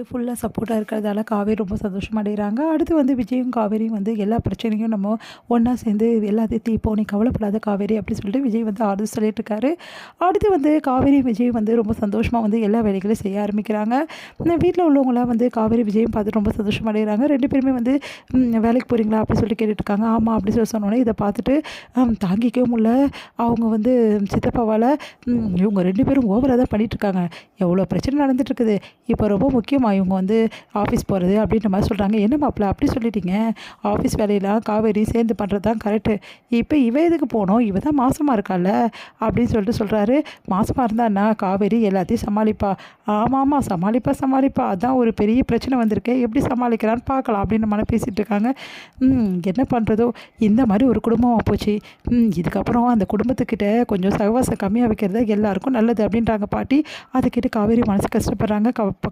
ஃபுல்லாக சப்போர்ட்டாக இருக்கிறதால காவேரி ரொம்ப சந்தோஷமடைகிறாங்க. அடுத்து வந்து விஜயும் காவேரியும் வந்து எல்லா பிரச்சனையும் நம்ம ஒன்றா சேர்ந்து எல்லாத்தையும் தீர்ப்போம், நீ கவலைப்படாத காவேரி அப்படின்னு சொல்லிட்டு விஜய் வந்து ஆறுதல் சொல்லிட்டு இருக்காரு. அடுத்து வந்து காவேரி விஜய் வந்து ரொம்ப சந்தோஷமாக வந்து எல்லா வேலைகளையும் செய்ய ஆரம்பிக்கிறாங்க. வீட்டில் உள்ளவங்களாம் வந்து காவேரி விஜயும் பார்த்து ரொம்ப சந்தோஷமடைகிறாங்க. 2 பேருமே வந்து வேலைக்கு போகிறீங்களா அப்படின்னு சொல்லிட்டு கேட்டுட்ருக்காங்க. ஆமாம் அப்படின்னு சொல்லி சொன்னோன்னே இதை பார்த்துட்டு தாங்கிக்கவே முடியல. அவங்க வந்து சித்தப்பாவால் இவங்க 2 பேரும் ஓவராக தான் பண்ணிகிட்ருக்காங்க, எவ்வளோ பிரச்சனை நடந்துகிட்ருக்குது, இப்போ ரொம்ப முக்கியமாக இவங்க வந்து ஆஃபீஸ் போகிறது அப்படின்ற மாதிரி சொல்கிறாங்க. என்ன மாப்பிள்ள அப்படி சொல்லிட்டீங்க, ஆஃபீஸ் வேலையெல்லாம் காவேரி சேர்ந்து பண்ணுறது தான் கரெக்டு, இப்போ இவ எதுக்கு போகணும், இவ தான் மாசமாக இருக்கால அப்படின்னு சொல்லிட்டு சொல்கிறாரு. மாசமாக இருந்தான்னா காவேரி எல்லாத்தையும் சமாளிப்பா. ஆமாம் சமாளிப்பா, அதான் ஒரு பெரிய பிரச்சனை வந்திருக்கு, எப்படி சமாளிக்கிறான்னு பார்க்கலாம் அப்படின்னு மன பேசிகிட்டு இருக்காங்க. என்ன பண்ணுறதோ இந்த மாதிரி ஒரு குடும்பமாக போச்சு, இதுக்கப்புறம் அந்த குடும்பத்துக்கிட்ட கொஞ்சம் சகவாசம் கம்மியாக வைக்கிறது எல்லாருக்கும் நல்லது அப்படின்றாங்க பாட்டி. அதை கேட்டு காவேரி மனசு கஷ்டப்படுறாங்க.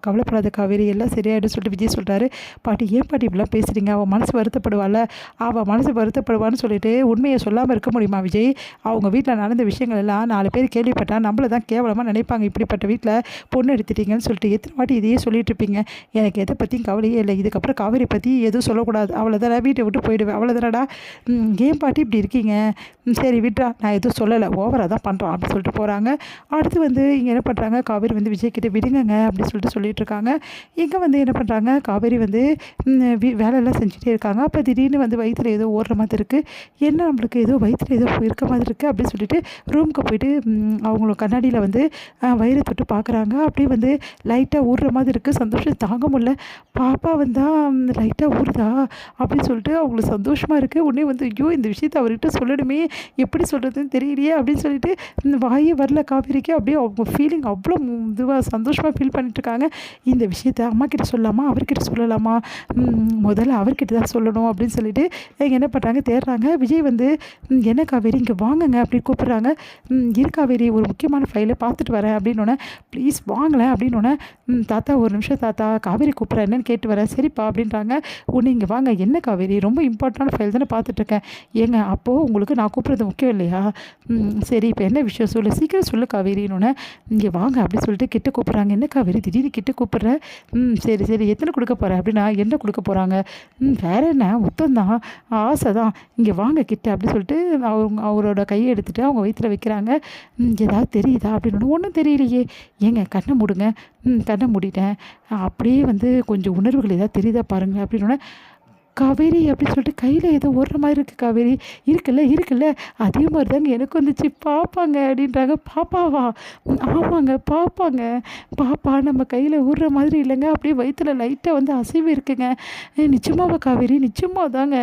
கவலைப்படாத காவேரி எல்லாம் சரியாயிடும் சொல்லிட்டு விஜய் சொல்கிறாரு. பாட்டி ஏன் பாட்டி இப்படிலாம் பேசுகிறீங்க, அவள் மனசு வருத்தப்படுவாள், அவள் மனசு வருத்தப்படுவான்னு சொல்லிட்டு உண்மையை சொல்லாமல் இருக்க முடியுமா விஜய்? அவங்க வீட்டில் நடந்த விஷயங்கள் எல்லாம் 4 பேர் கேள்விப்பட்டால் நம்மளை தான் கேவலமாக நினைப்பாங்க, இப்படிப்பட்ட வீட்டில் பொண்ணு எடுத்துட்டீங்கன்னு சொல்லிட்டு எத்தனை வாட்டி இதையே சொல்லிட்டு இருப்பீங்க. எனக்கு எதை பற்றியும் கவலையே இல்லை, இதுக்கப்புறம் காவேரி பற்றி எதுவும் சொல்லக்கூடாது, அவ்வளோதானே, வீட்டை விட்டு போயிடுவேன், அவ்வளோதானடா. ஏன் பாட்டி இப்படி இருக்கீங்க, சரி விட்றா, நான் எதுவும் சொல்லலை, ஓவராக தான் பண்ணுறோம் அப்படின்னு சொல்லிட்டு போகிறாங்க. அடுத்து வந்து இங்கே என்ன பண்ணுறாங்க, காவேரி வந்து விஜய் கிட்ட விடுங்கங்க அப்படின்னு சொல்லிட்டு இருக்காங்க. இங்கே வந்து என்ன பண்ணுறாங்க, காவேரி வந்து வேலையெல்லாம் செஞ்சுட்டே இருக்காங்க. அப்போ திடீர்னு வந்து வயிற்றில் ஏதோ ஓடுற மாதிரி இருக்குது, என்ன நம்மளுக்கு ஏதோ வயிற்றில் ஏதோ இருக்க மாதிரி இருக்குது அப்படின்னு சொல்லிட்டு ரூமுக்கு போயிட்டு அவங்கள கண்ணாடியில் வந்து வயிறை தொட்டு பார்க்குறாங்க. அப்படியே வந்து லைட்டாக ஊறுற மாதிரி இருக்குது, சந்தோஷம் தாங்க முடியல. பாப்பா வந்தால் லைட்டாக ஊறுதா அப்படின்னு சொல்லிட்டு அவங்களுக்கு சந்தோஷமாக இருக்குது. உடனே வந்து ஐயோ இந்த விஷயத்தை அவர்கிட்ட சொல்லணுமே, எப்படி சொல்கிறதுன்னு தெரியலையே அப்படின்னு சொல்லிட்டு இந்த வாயே வரல காவேரிக்கு. அப்படியே அவங்க ஃபீலிங் அவ்வளோ இதுவாக சந்தோஷமாக ஃபீல் பண்ணிட்டுருக்காங்க. இந்த விஷயத்த அம்மா கிட்ட சொல்லலாமா, அவர்கிட்ட சொல்லலாமா, முதல்ல அவர்கிட்ட தான் சொல்லணும் அப்படின்னு சொல்லிட்டு என்ன பண்ணுறாங்க, தேடுறாங்க. விஜய் வந்து என்ன காவேரி இங்கே வாங்குங்க அப்படின்னு கூப்பிட்றாங்க. இரு காவேரி ஒரு முக்கியமான ஃபைலை பார்த்துட்டு வரேன் அப்படின்னோடனே, ப்ளீஸ் வாங்கலேன் அப்படின்னோடனே, தாத்தா ஒரு நிமிஷம் தாத்தா, காவேரி கூப்பிட்றேன் என்னன்னு கேட்டு வரேன், சரிப்பா அப்படின்றாங்க. ஒன்று இங்கே வாங்க, என்ன காவேரி ரொம்ப இம்பார்ட்டண்டான ஃபைல் தானே பார்த்துட்ருக்கேன், ஏங்க அப்போது உங்களுக்கு நான் கூப்பிட்றது முக்கியம் இல்லையா, சரி இப்போ என்ன விஷயம் சொல்லு, சீக்கிரம் சொல்லு காவேரின்னொன்னே, இங்கே வாங்க அப்படின்னு சொல்லிட்டு கிட்ட கூப்பிட்றாங்க. என்ன காவேரி திடீர்னு கிட்ட கூப்பிட்றேன், சரி எத்தனை கொடுக்க போகிறேன் அப்படின்னா, என்ன கொடுக்க போகிறாங்க, வேறு என்ன முத்தம்தான், ஆசை தான், இங்கே வாங்க கிட்ட அப்படின்னு சொல்லிட்டு அவரோட கையை எடுத்துகிட்டு அவங்க வயிற்றில் வைக்கிறாங்க. ஏதாவது தெரியுதா அப்படின்னு, ஒன்றும் தெரியலையே, ஏங்க கண்ணை மூடுங்க, கண்ணை மூடிட்டேன், அப்படியே வந்து கொஞ்சம் உணர்வுகள் ஏதாவது தெரியுதா பாருங்கள் அப்படின்னோடனே, காவேரி அப்படின்னு சொல்லிட்டு கையில் ஏதோ ஓடுற மாதிரி இருக்குது காவேரி, இருக்குல்ல அதே மாதிரி தாங்க எனக்கு வந்துச்சு, பாப்பாங்க அப்படின்றாங்க. பாப்பாவா, ஆமாங்க பாப்பாங்க, பாப்பா நம்ம கையில் ஊடுற மாதிரி இல்லைங்க, அப்படியே வயிற்றில் லைட்டாக வந்து அசைவு இருக்குங்க, நிச்சயமாவா காவேரி, நிச்சயமாக தாங்க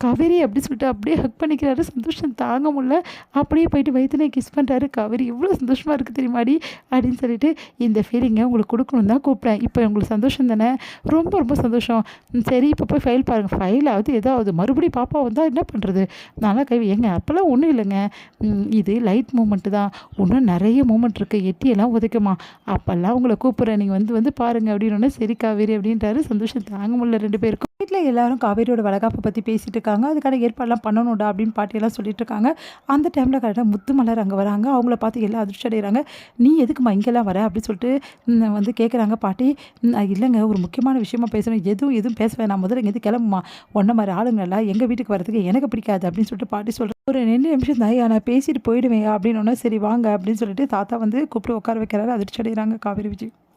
காவேரி அப்படி சொல்லிட்டு அப்படியே ஹக் பண்ணிக்கிறாரு. சந்தோஷம் தாங்க முடியல, அப்படியே போயிட்டு வயிற்றுல கிஸ் பண்ணுறாரு. காவேரி எவ்வளோ சந்தோஷமாக இருக்குது தெரியுமாடி அப்படின்னு சொல்லிட்டு, இந்த ஃபீலிங்கை உங்களுக்கு கொடுக்கணும் தான் கூப்பிட்டேன், இப்போ உங்களுக்கு சந்தோஷம் தானே, ரொம்ப சந்தோஷம், சரி இப்போ போய் ஃபைல் பாருங்கள், ஃபைலாவது ஏதாவது மறுபடியும் பாப்பா வந்தால் என்ன பண்ணுறது, நல்லா ஏங்க அப்போல்லாம் ஒன்றும் இல்லைங்க, இது லைட் மூமெண்ட்டு தான், இன்னும் நிறைய மூமெண்ட் இருக்குது, எட்டியெல்லாம் உதைக்குமா, அப்போல்லாம் உங்களை கூப்பிட்றேன், நீங்கள் வந்து பாருங்கள் அப்படின்னு. சரி காவேரி அப்படின்றாரு. சந்தோஷம் தாங்க முடியல 2 பேருக்கும். வீட்டில் எல்லாரும் காவேரியோட வளகாப்பை பற்றி பேசிகிட்டு இருக்காங்க. அதுக்கான ஏற்பாடெல்லாம் பண்ணணும்டா அப்படின்னு பாட்டியெல்லாம் சொல்லிட்டு இருக்காங்க. அந்த டைமில் கரெக்டாக முத்துமலர் அங்கே வராங்க. அவங்கள பார்த்து எல்லாம் அதிர்ச்சி அடைகிறாங்க. நீ எதுக்குமா இங்கெல்லாம் வர அப்படின்னு சொல்லிட்டு வந்து கேட்குறாங்க. பாட்டி இல்லைங்க ஒரு முக்கியமான விஷயமா பேசணும், எதுவும் பேச வேணாம், முதல்ல இங்கேருந்து கிளம்புமா, ஒன்றை மாதிரி ஆளுங்களெல்லாம் எங்கள் வீட்டுக்கு வரதுக்கு எனக்கு பிடிக்காது அப்படின்னு சொல்லிட்டு பாட்டி சொல்கிறேன். ஒரு 2 நிமிஷம் தான் நான் பேசிட்டு போயிடுவேன் அப்படின்னு. சரி வாங்க அப்படின்னு சொல்லிட்டு தாத்தா வந்து கூப்பிட்டு உட்கார வைக்கிறாரு. அதிர்ச்சி அடைகிறாங்க காவேரி விஜய்.